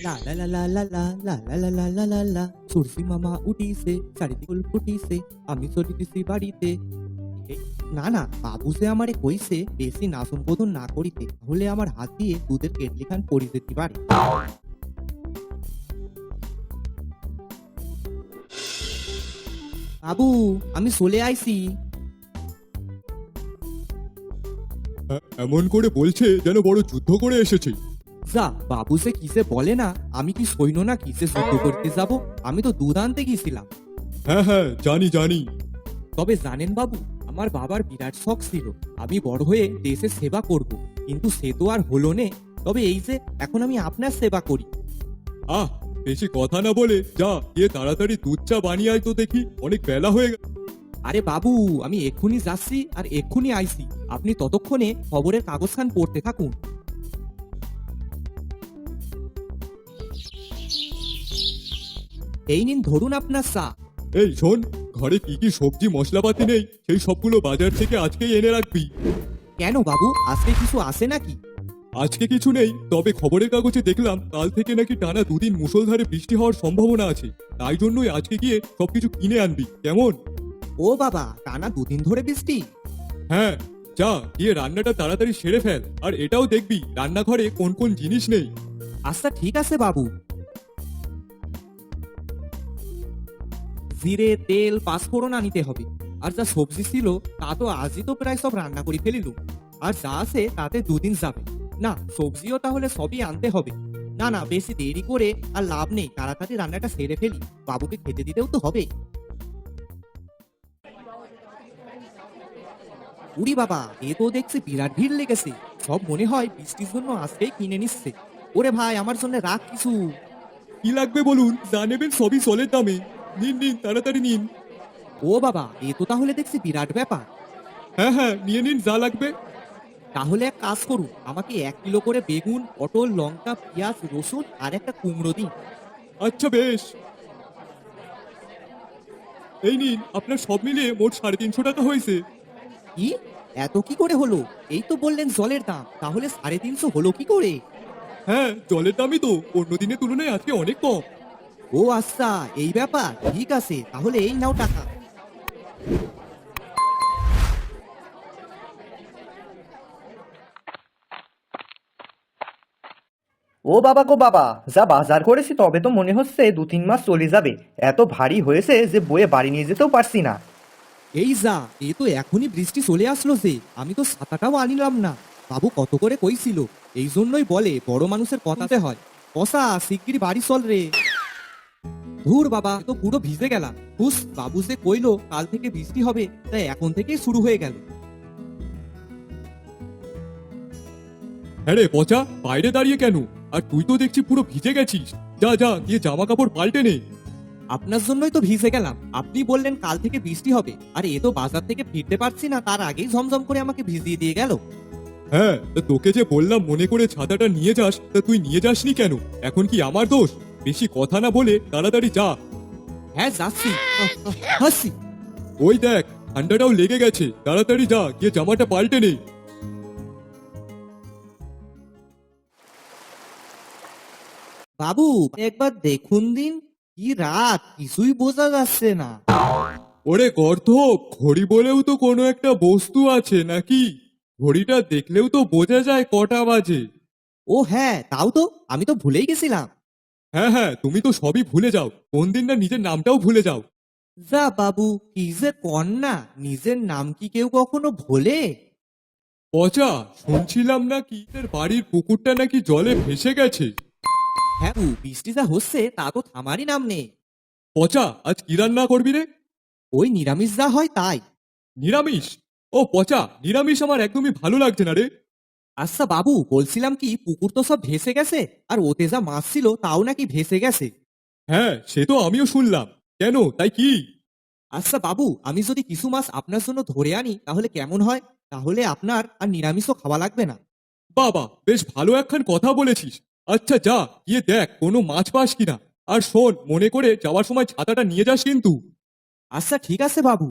লা লা লা লা লা লা লা লা লা লা লা লা লা সরষে মামা উঠিছে চারিদিকে ফুল ফুটিছে আমি চলিতেছি বাড়িতে। এ- না না, বাবু যে আমারে কইছে বেশি নাচন বোধন না করিতে, হলে আমার হাত দিয়ে দুধের কেটলি খান পড়ে যেতে পারে। বাবু, আমি চলে আইছি। এমন করে বলছে যেন বড় যুদ্ধ করে এসেছে। যা বাবু সে কিসে বলে না, আমি কি সৈন্য না কিসে যুদ্ধ করতে যাব? আমি তো দুধ আনতে গেছিলাম। হ্যাঁ হ্যাঁ, জানি জানি। তবে জানেন বাবু, আমার বাবার বিরাট শখ ছিল আমি বড় হয়ে দেশের সেবা করব, কিন্তু সে তো আর হলো নে। তবে এই যে এখন আমি আপনার সেবা করি। আহ, বেশি কথা না বলে যা গিয়ে তাড়াতাড়ি দুধ চা বানিয়ে আয় তো দেখি, অনেক বেলা হয়ে গেল। আরে বাবু, আমি এক্ষুনি যাচ্ছি আর এক্ষুনি আইছি, আপনি ততক্ষণে খবরের কাগজখান পড়তে থাকুন। এই নিন ধরুন আপনার চা। এই শোন, ঘরে কি কি সবজি মশলাপাতি নেই সেই সবগুলো বাজার থেকে আজকেই এনে রাখবি। কেন বাবু, আজকে কিছু আসে নাকি? আজকে কিছু নেই, তবে খবরের কাগজে দেখলাম কাল থেকে নাকি টানা দুদিন মুষলধারে বৃষ্টি হওয়ার সম্ভাবনা আছে। তাই জন্যই আজকে গিয়ে সবকিছু কিনে আনবি, কেমন? ও বাবা, টানা দুদিন ধরে বৃষ্টি? হ্যাঁ, যা গিয়ে রান্নাটা তাড়াতাড়ি সেরে ফেল, আর এটাও দেখবি রান্নাঘরে কোন কোন জিনিস নেই। আচ্ছা ঠিক আছে বাবু। জিরে, তেল, পাঁচফোড়ন আনিতে হবে। আর যা সবজি ছিল তা তো আজই তো প্রায় সব রান্না করে ফেলিলুম। আর যা আছে তাতে দুদিন যাবে। না, সবজিও তাহলে সবই আনতে হবে। না না, বেশি দেরি করে আর লাভ নেই, তাড়াতাড়ি রান্নাটা সেরে ফেলি, বাবুকে খেতে দিতেও তো হবে। উড়ি বাবা, এ তো দেখছি বিরাট ভিড় লেগেছে। সব মনে হয় বৃষ্টির জন্য আজকেই কিনে নিচ্ছে। ওরে ভাই, আমার জন্য রাখ কিছু। কি লাগবে বলুন, যা নেবেন সবই সলের দামে। নিন নিন, তাড়াতাড়ি নিন। ও বাবা, এ তো তাহলে দেখছি বিরাট ব্যাপার। হ্যাঁ হ্যাঁ, নিয়ে নিন যা লাগবে। তাহলে এক কাজ করুন, আমাকে 1 কিলো করে বেগুন, পটল, লঙ্কা, পেঁয়াজ, রসুন আর একটা কুমড়ো দিন। আচ্ছা বেশ, এই নিন, আপনার সব মিলিয়ে মোট 350 টাকা হয়েছে। কি? এত কি করে হলো? এই তো বললেন জলের দাম, তাহলে 350 হলো কি করে? হ্যাঁ, জলের দামই তো অন্য দিনের তুলনায় আজকে অনেক কম। ও আচ্ছা, এই ব্যাপার, ঠিক আছে, তাহলে এই নাও টাকা। ও বাবা গো বাবা, যা বাজার করেছি তবে তো মনে হচ্ছে 2-3 মাস চলে যাবে। এত ভারী হয়েছে যে বয়ে বাড়ি নিয়ে যেতেও পারছি না। এই যা, এ তো এখনই বৃষ্টি চলে আসলো যে, আমি তো ছাতাটাও আনিলাম না। বাবু কত করে কইছিল, এই জন্যই বলে বড় মানুষের কথাতে হয়। কষা শিগগির বাড়ি চল রে। ধুর বাবা, এ তো পুরো ভিজে গেলাম। হুস, বাবু যে কইলো কাল থেকে বৃষ্টি হবে, তাই এখন থেকেই শুরু হয়ে গেল। হ্যাঁ রে পচা, বাইরে দাঁড়িয়ে কেন? আর তুই তো দেখছি পুরো ভিজে গেছিস। যা যা গিয়ে জামা কাপড় পাল্টে নে। আপনার জন্যই তো ভিজে গেলাম, আপনি বললেন কাল থেকে বৃষ্টি হবে, আর এ তো বাজার থেকে ফিরতে পারছি না তার আগেই ঝমঝম করে আমাকে ভিজিয়ে দিয়ে গেল। হ্যাঁ, তা তোকে যে বললাম মনে করে ছাতাটা নিয়ে যাস, তা তুই নিয়ে যাসনি কেন? এখন কি আমার দোষ? বেশি কথা না বলে তাড়াতাড়ি যা। হ্যাঁ যাচ্ছি। হাসি। ওই দেখ, ঠান্ডাটাও লেগে গেছে, তাড়াতাড়ি যা গিয়ে জামাটা পাল্টে নে। বাবু, একবার দেখুন দিন, কি রাত, কিছুই বোঝা যাচ্ছে না। ওরে গর্ধপ, ঘড়ি বলেও তো কোনো একটা বস্তু আছে নাকি? ঘড়িটা দেখলেও তো বোঝা যায় কটা বাজে। ও হ্যাঁ, তাও তো, আমি তো ভুলেই গেছিলাম। হ্যাঁ হ্যাঁ, তুমি তো সবই ভুলে যাও, কোন দিন না নিজের নামটাও ভুলে যাও। যা বাবু, কি যে কন্যা, নিজের নাম কি কেউ কখনো ভোলে? পচা, শুনছিলাম নাকি তোর বাড়ির পুকুরটা নাকি জলে ভেসে গেছে। হ্যাঁ বাবু, বৃষ্টি যা হচ্ছে তা তো থামারই নাম নেই। পচা, আজ কি রান্না করবি রে? ওই নিরামিষ যা হয় তাই। নিরামিষ? ও পচা, নিরামিষ আমার একদমই ভালো লাগছে না রে। আচ্ছা বাবু, বলছিলাম কি, পুকুর তো সব ভেসে গেছে, আর ওতে যা মাছ ছিল তাও নাকি ভেসে গেছে। হ্যাঁ, সে তো আমিও শুনলাম। কেন, তাই কি? আচ্ছা বাবু, আমি যদি কিছু মাছ আপনার জন্য ধরে আনি তাহলে কেমন হয়? তাহলে আপনার আর নিরামিষও খাওয়া লাগবে না। বাবা, বেশ ভালো একখান কথা বলেছিস। আচ্ছা যা গিয়ে দেখ কোনো মাছ পাস কিনা। আর শোন, মনে করে যাওয়ার সময় ছাতাটা নিয়ে যাস কিন্তু। আচ্ছা ঠিক আছে বাবু।